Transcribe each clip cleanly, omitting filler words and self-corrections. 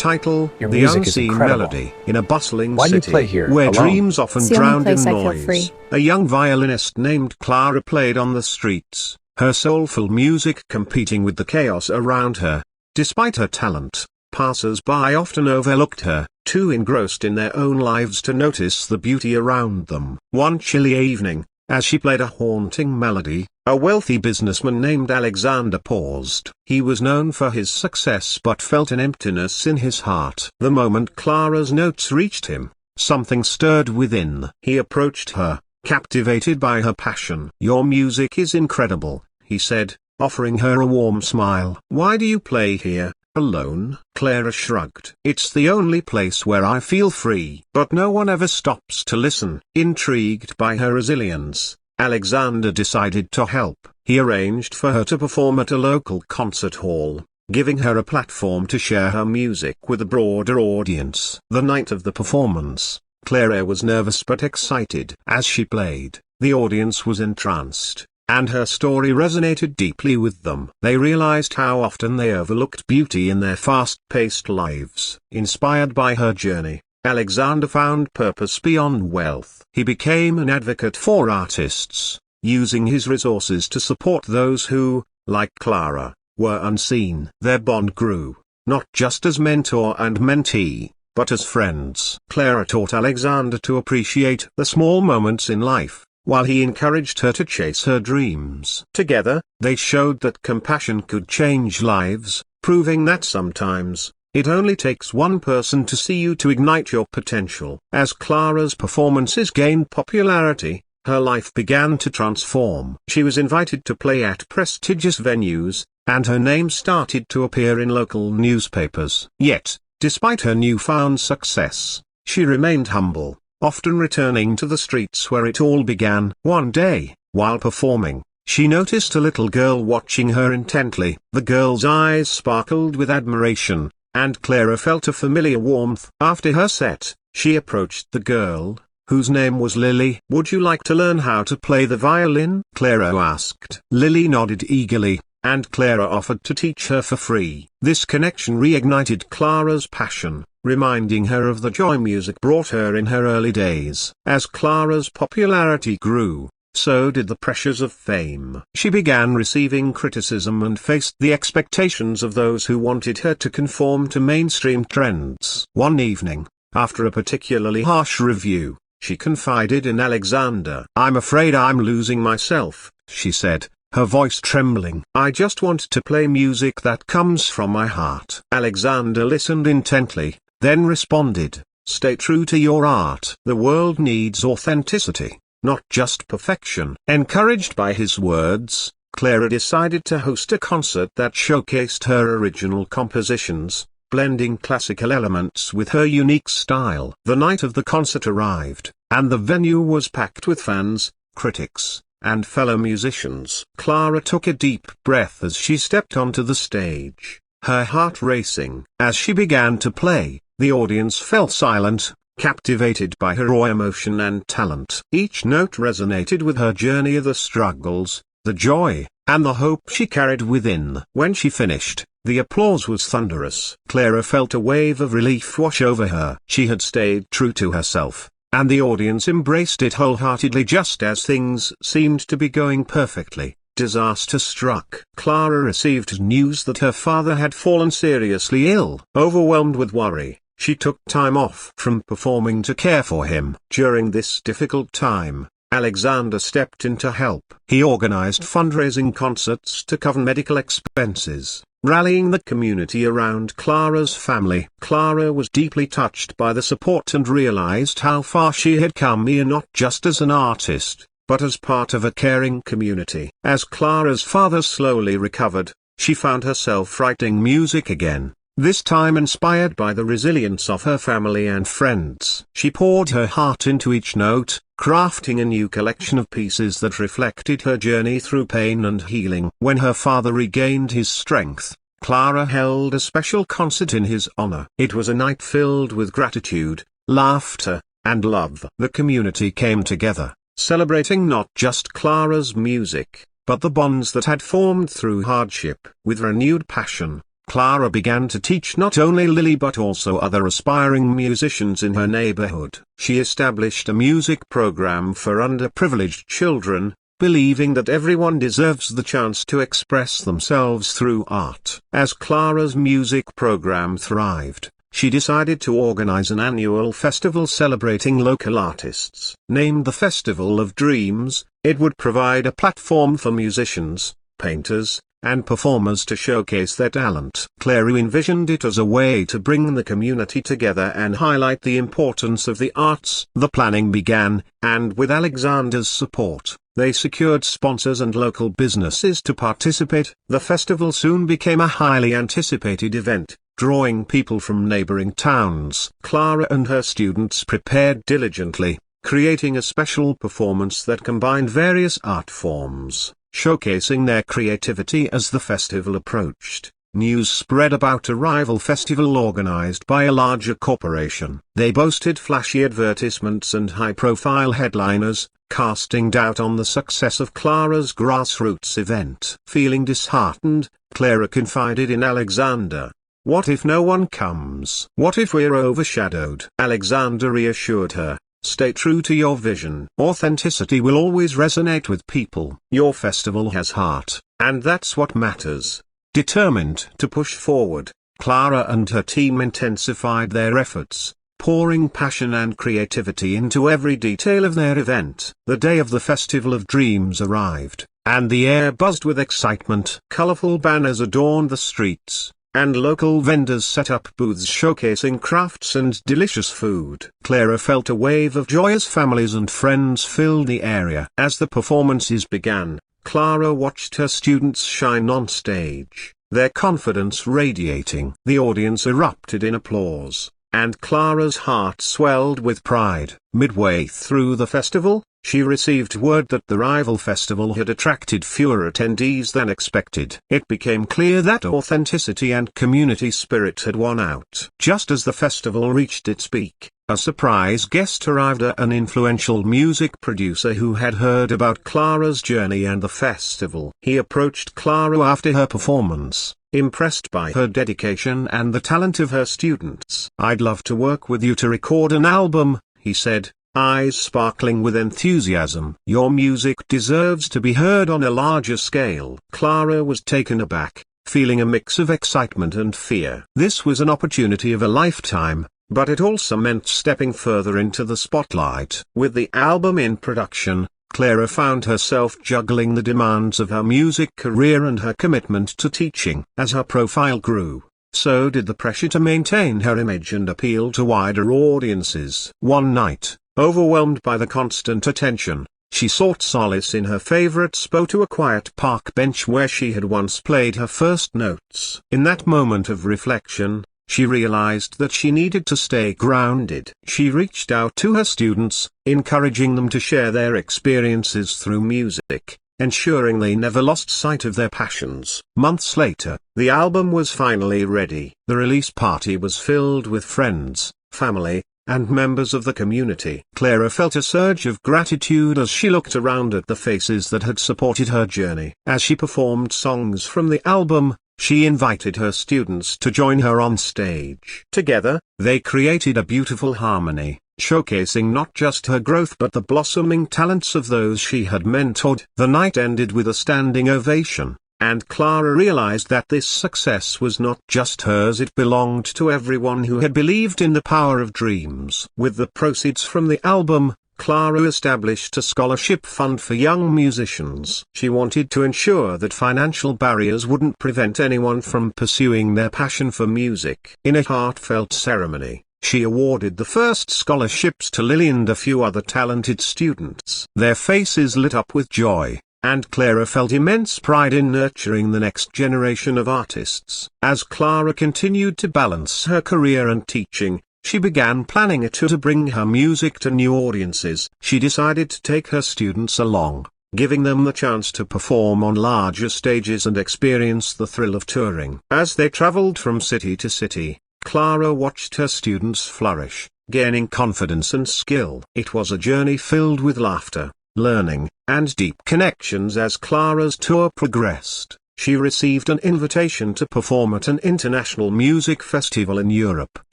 Title: Your The music is Unseen incredible. Melody. In a bustling Why do you city, play here, where alone? dreams often It's the only drown in place I feel noise, free. a young violinist named Clara played on the streets, her soulful music competing with the chaos around her. Despite her talent, passers-by often overlooked her, too engrossed in their own lives to notice the beauty around them. One chilly evening, as she played a haunting melody, a wealthy businessman named Alexander paused. He was known for his success but felt an emptiness in his heart. The moment Clara's notes reached him, something stirred within. He approached her, captivated by her passion. "Your music is incredible," he said, offering her a warm smile. "Why do you play here, alone?" Clara shrugged. "It's the only place where I feel free." But no one ever stops to listen. Intrigued by her resilience, Alexander decided to help. He arranged for her to perform at a local concert hall, giving her a platform to share her music with a broader audience. The night of the performance, Clara was nervous but excited. As she played, the audience was entranced, and her story resonated deeply with them. They realized how often they overlooked beauty in their fast-paced lives. Inspired by her journey, Alexander found purpose beyond wealth. He became an advocate for artists, using his resources to support those who, like Clara, were unseen. Their bond grew, not just as mentor and mentee, but as friends. Clara taught Alexander to appreciate the small moments in life, while he encouraged her to chase her dreams. Together, they showed that compassion could change lives, proving that sometimes, it only takes one person to see you to ignite your potential. As Clara's performances gained popularity, her life began to transform. She was invited to play at prestigious venues, and her name started to appear in local newspapers. Yet, despite her newfound success, she remained humble, often returning to the streets where it all began. One day, while performing, she noticed a little girl watching her intently. The girl's eyes sparkled with admiration, and Clara felt a familiar warmth. After her set, she approached the girl, whose name was Lily. "Would you like to learn how to play the violin?" Clara asked. Lily nodded eagerly, and Clara offered to teach her for free. This connection reignited Clara's passion, reminding her of the joy music brought her in her early days. As Clara's popularity grew, so did the pressures of fame. She began receiving criticism and faced the expectations of those who wanted her to conform to mainstream trends. One evening, after a particularly harsh review, she confided in Alexander. "I'm afraid I'm losing myself," she said, her voice trembling. "I just want to play music that comes from my heart." Alexander listened intently, then responded, "Stay true to your art. The world needs authenticity, not just perfection." Encouraged by his words, Clara decided to host a concert that showcased her original compositions, blending classical elements with her unique style. The night of the concert arrived, and the venue was packed with fans, critics, and fellow musicians. Clara took a deep breath as she stepped onto the stage, her heart racing. As she began to play, the audience fell silent, captivated by her raw emotion and talent. Each note resonated with her journey, the struggles, the joy, and the hope she carried within. When she finished, the applause was thunderous. Clara felt a wave of relief wash over her. She had stayed true to herself, and the audience embraced it wholeheartedly. Just as things seemed to be going perfectly, disaster struck. Clara received news that her father had fallen seriously ill. Overwhelmed with worry, she took time off from performing to care for him. During this difficult time, Alexander stepped in to help. He organized fundraising concerts to cover medical expenses, rallying the community around Clara's family. Clara was deeply touched by the support and realized how far she had come here, not just as an artist, but as part of a caring community. As Clara's father slowly recovered, she found herself writing music again, this time inspired by the resilience of her family and friends. She poured her heart into each note, crafting a new collection of pieces that reflected her journey through pain and healing. When her father regained his strength, Clara held a special concert in his honor. It was a night filled with gratitude, laughter, and love. The community came together, celebrating not just Clara's music, but the bonds that had formed through hardship. With renewed passion, Clara began to teach not only Lily but also other aspiring musicians in her neighborhood. She established a music program for underprivileged children, believing that everyone deserves the chance to express themselves through art. As Clara's music program thrived, she decided to organize an annual festival celebrating local artists. Named the Festival of Dreams, it would provide a platform for musicians, painters, and performers to showcase their talent. Clara envisioned it as a way to bring the community together and highlight the importance of the arts. The planning began, and with Alexander's support, they secured sponsors and local businesses to participate. The festival soon became a highly anticipated event, drawing people from neighboring towns. Clara and her students prepared diligently, creating a special performance that combined various art forms, showcasing their creativity. As the festival approached, news spread about a rival festival organized by a larger corporation. They boasted flashy advertisements and high-profile headliners, casting doubt on the success of Clara's grassroots event. Feeling disheartened, Clara confided in Alexander. "What if no one comes? What if we're overshadowed?" Alexander reassured her, "Stay true to your vision. Authenticity will always resonate with people. Your festival has heart, and that's what matters." Determined to push forward, Clara and her team intensified their efforts, pouring passion and creativity into every detail of their event. The day of the Festival of Dreams arrived, and the air buzzed with excitement. Colorful banners adorned the streets, and local vendors set up booths showcasing crafts and delicious food. Clara felt a wave of joy as families and friends filled the area. As the performances began, Clara watched her students shine on stage, their confidence radiating. The audience erupted in applause, and Clara's heart swelled with pride. Midway through the festival, she received word that the rival festival had attracted fewer attendees than expected. It became clear that authenticity and community spirit had won out. Just as the festival reached its peak, a surprise guest arrived, an influential music producer who had heard about Clara's journey and the festival. He approached Clara after her performance, impressed by her dedication and the talent of her students. "I'd love to work with you to record an album," he said, eyes sparkling with enthusiasm. "Your music deserves to be heard on a larger scale." Clara was taken aback, feeling a mix of excitement and fear. This was an opportunity of a lifetime, but it also meant stepping further into the spotlight. With the album in production, Clara found herself juggling the demands of her music career and her commitment to teaching. As her profile grew, so did the pressure to maintain her image and appeal to wider audiences. One night, overwhelmed by the constant attention, she sought solace in her favorite spot, a quiet park bench where she had once played her first notes. In that moment of reflection, she realized that she needed to stay grounded. She reached out to her students, encouraging them to share their experiences through music, ensuring they never lost sight of their passions. Months later, the album was finally ready. The release party was filled with friends, family, and members of the community. Clara felt a surge of gratitude as she looked around at the faces that had supported her journey. As she performed songs from the album, she invited her students to join her on stage. Together, they created a beautiful harmony, showcasing not just her growth but the blossoming talents of those she had mentored. The night ended with a standing ovation, and Clara realized that this success was not just hers, it belonged to everyone who had believed in the power of dreams. With the proceeds from the album, Clara established a scholarship fund for young musicians. She wanted to ensure that financial barriers wouldn't prevent anyone from pursuing their passion for music. In a heartfelt ceremony, she awarded the first scholarships to Lily and a few other talented students. Their faces lit up with joy, and Clara felt immense pride in nurturing the next generation of artists. As Clara continued to balance her career and teaching, she began planning a tour to bring her music to new audiences. She decided to take her students along, giving them the chance to perform on larger stages and experience the thrill of touring. As they traveled from city to city, Clara watched her students flourish, gaining confidence and skill. It was a journey filled with laughter, learning, and deep connections. As Clara's tour progressed, she received an invitation to perform at an international music festival in Europe.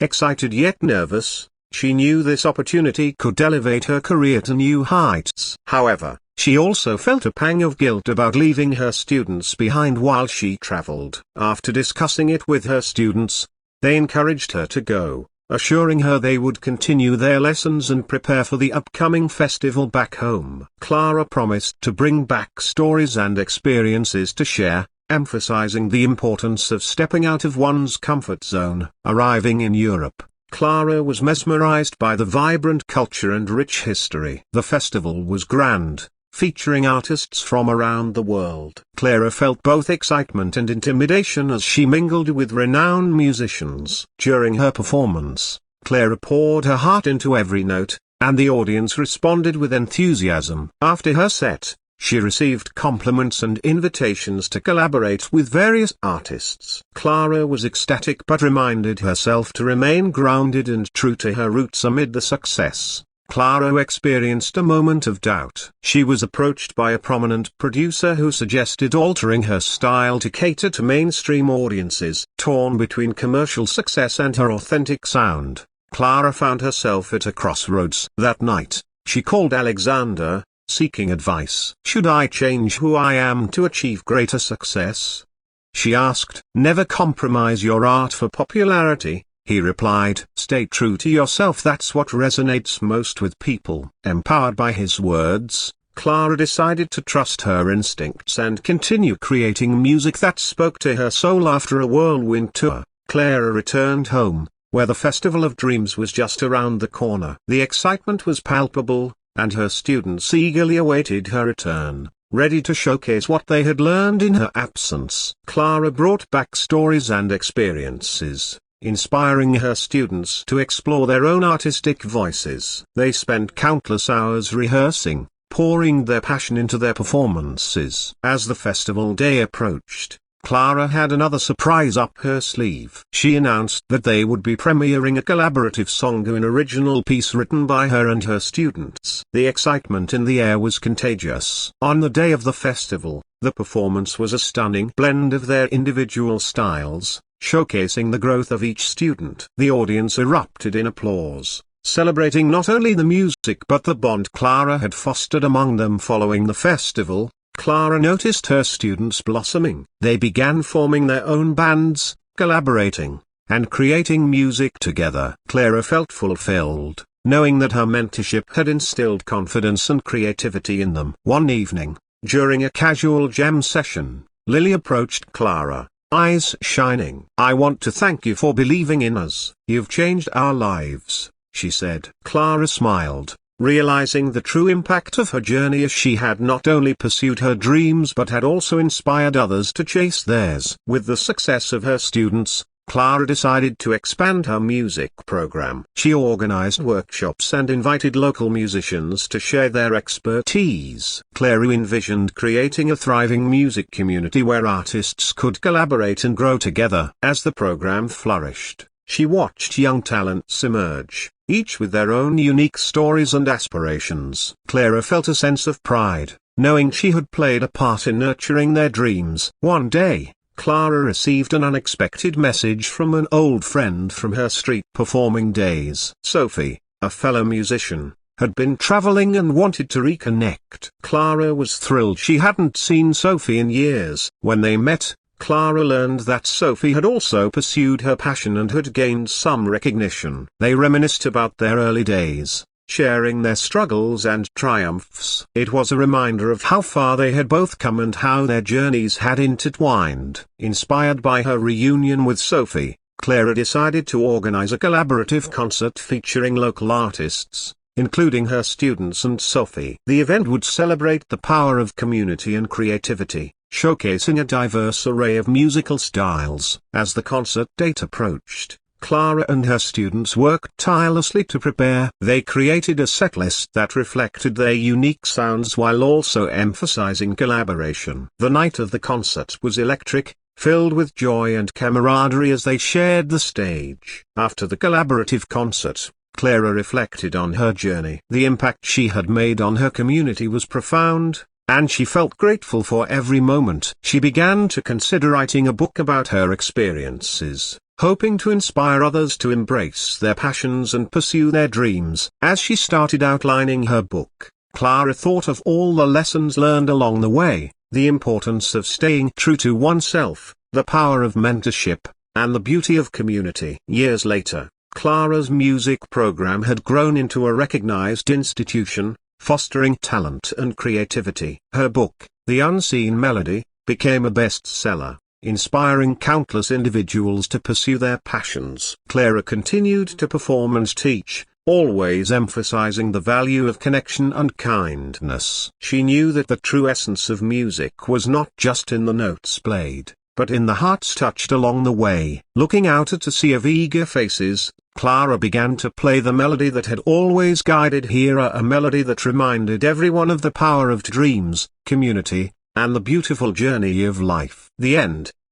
Excited yet nervous, she knew this opportunity could elevate her career to new heights. However, she also felt a pang of guilt about leaving her students behind while she traveled. After discussing it with her students, they encouraged her to go, assuring her they would continue their lessons and prepare for the upcoming festival back home. Clara promised to bring back stories and experiences to share, emphasizing the importance of stepping out of one's comfort zone. Arriving in Europe, Clara was mesmerized by the vibrant culture and rich history. The festival was grand, featuring artists from around the world. Clara felt both excitement and intimidation as she mingled with renowned musicians. During her performance, Clara poured her heart into every note, and the audience responded with enthusiasm. After her set, she received compliments and invitations to collaborate with various artists. Clara was ecstatic but reminded herself to remain grounded and true to her roots amid the success. Clara experienced a moment of doubt. She was approached by a prominent producer who suggested altering her style to cater to mainstream audiences. Torn between commercial success and her authentic sound, Clara found herself at a crossroads. That night, she called Alexander, seeking advice. "Should I change who I am to achieve greater success?" she asked. "Never compromise your art for popularity," he replied. "Stay true to yourself, that's what resonates most with people." Empowered by his words, Clara decided to trust her instincts and continue creating music that spoke to her soul. After a whirlwind tour, Clara returned home, where the Festival of Dreams was just around the corner. The excitement was palpable, and her students eagerly awaited her return, ready to showcase what they had learned in her absence. Clara brought back stories and experiences, inspiring her students to explore their own artistic voices. They spent countless hours rehearsing, pouring their passion into their performances. As the festival day approached, Clara had another surprise up her sleeve. She announced that they would be premiering a collaborative song, an original piece written by her and her students. The excitement in the air was contagious. On the day of the festival, the performance was a stunning blend of their individual styles, showcasing the growth of each student. The audience erupted in applause, celebrating not only the music but the bond Clara had fostered among them. Following the festival, Clara noticed her students blossoming. They began forming their own bands, collaborating, and creating music together. Clara felt fulfilled, knowing that her mentorship had instilled confidence and creativity in them. One evening, during a casual jam session, Lily approached Clara, eyes shining. "I want to thank you for believing in us. You've changed our lives," she said. Clara smiled, realizing the true impact of her journey, as she had not only pursued her dreams but had also inspired others to chase theirs. With the success of her students, Clara decided to expand her music program. She organized workshops and invited local musicians to share their expertise. Clara envisioned creating a thriving music community where artists could collaborate and grow together. As the program flourished, she watched young talents emerge, each with their own unique stories and aspirations. Clara felt a sense of pride, knowing she had played a part in nurturing their dreams. One day, Clara received an unexpected message from an old friend from her street performing days. Sophie, a fellow musician, had been traveling and wanted to reconnect. Clara was thrilled. She hadn't seen Sophie in years. When they met, Clara learned that Sophie had also pursued her passion and had gained some recognition. They reminisced about their early days, sharing their struggles and triumphs. It was a reminder of how far they had both come and how their journeys had intertwined. Inspired by her reunion with Sophie, Clara decided to organize a collaborative concert featuring local artists, including her students and Sophie. The event would celebrate the power of community and creativity, showcasing a diverse array of musical styles. As the concert date approached, Clara and her students worked tirelessly to prepare. They created a setlist that reflected their unique sounds while also emphasizing collaboration. The night of the concert was electric, filled with joy and camaraderie as they shared the stage. After the collaborative concert, Clara reflected on her journey. The impact she had made on her community was profound, and she felt grateful for every moment. She began to consider writing a book about her experiences, hoping to inspire others to embrace their passions and pursue their dreams. As she started outlining her book, Clara thought of all the lessons learned along the way, the importance of staying true to oneself, the power of mentorship, and the beauty of community. Years later, Clara's music program had grown into a recognized institution, fostering talent and creativity. Her book, The Unseen Melody, became a bestseller, inspiring countless individuals to pursue their passions. Clara continued to perform and teach, always emphasizing the value of connection and kindness. She knew that the true essence of music was not just in the notes played, but in the hearts touched along the way. Looking out at a sea of eager faces, Clara began to play the melody that had always guided her, a melody that reminded everyone of the power of dreams, community, and the beautiful journey of life. The end.